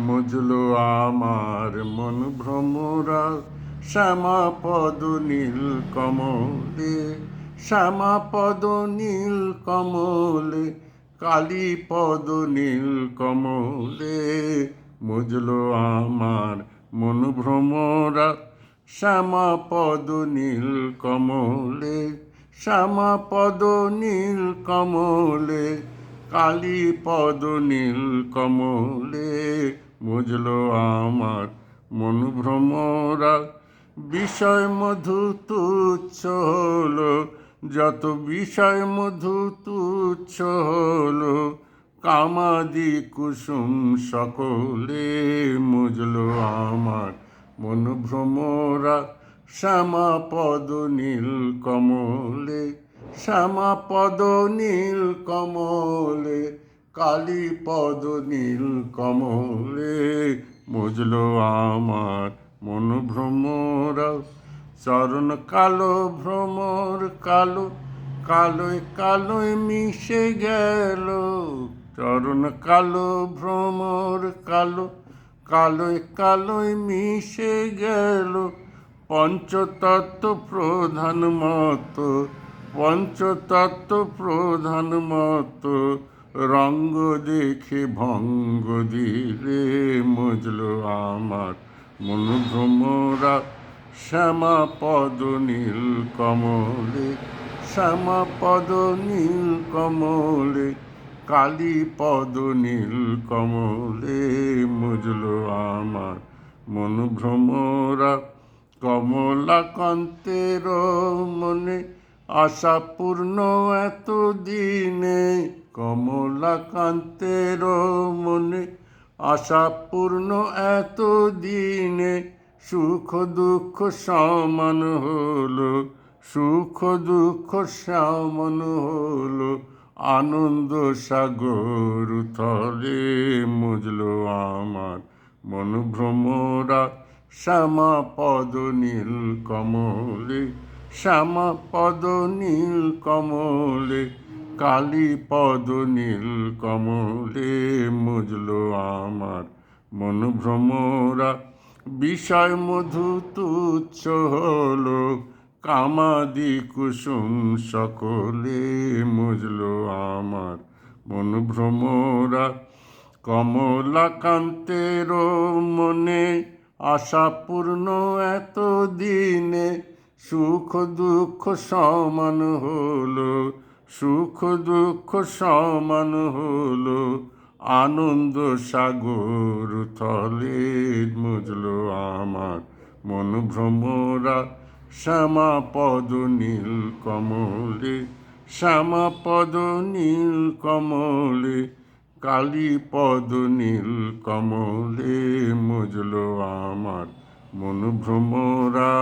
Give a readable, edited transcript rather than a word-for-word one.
মজলো আমার মন ভ্রমরা শ্যামাপদ নীল কমলে, শ্যামাপদ নীল কমলে, কালীপদ নীল কমলে। মজলো আমার মন ভ্রমরা শ্যামাপদ নীল কমলে, শ্যামাপদ নীল কমলে, কালীপদ নীল কমলে। বুঝলো আমার মন ভ্রমরা বিষয় মধু তুচ্ছ হলো, যত বিষয় মধু তুচ্ছ হলো, কামাদি কুসুম সকলে। মুজলো আমার মন ভ্রমরা শ্যামাপদ নীল কমলে, শ্যামাপদ নীল কমলে, কালীপদ নীল কমলে। বুঝলো আমার মন ভ্রমরা চরণ কালো ভ্রমর কালো, কালোয় কালোয় মিশে গেল। চরণ কালো ভ্রমর কালো, কালোয় কালোয় মিশে গেল। পঞ্চতত্ত্ব প্রধান মত, পঞ্চতত্ত্ব প্রধান মত, রঙ্গ দেখে ভঙ্গ দিলে। মুজলো আমার মন ভ্রমরা শ্যামাপদ নীল কমলে, শ্যামাপদ নীল কমলে, কালীপদ নীল কমলে। মুজলো আমার মন ভ্রমরা কমলাকান্তের মনে আশা পূর্ণ এত দিনে। কমলাকান্তের মনে আশা পূর্ণ এত দিনে। সুখ দুঃখ সমান হলো, সুখ দুঃখ সমান হলো, আনন্দ সাগর তলে। মুজলো আমার মন ভ্রমরা শ্যামাপদ নীল কমলে, শ্যামাপদ নীল কমলে, কালীপদ নীল কমলে। মুজলো আমার মন ভ্রমরা বিষয় মধু তুচ্ছ হলো, কামাদি কুসুম সকলে। মুজলো আমার মন ভ্রমরা কমলাকান্তের মনে আশা পূর্ণ এত দিনে। সুখ দুঃখ সমান হলো, সুখ দুঃখ সমান হলো, আনন্দ সাগর তলে। মুজলো আমার মন ভ্রমরা শ্যামাপদ নীল কমলে, শ্যামাপদ নীল কমলে, কালীপদ নীল কমলে। মুজলো আমার মন ভ্রমরা।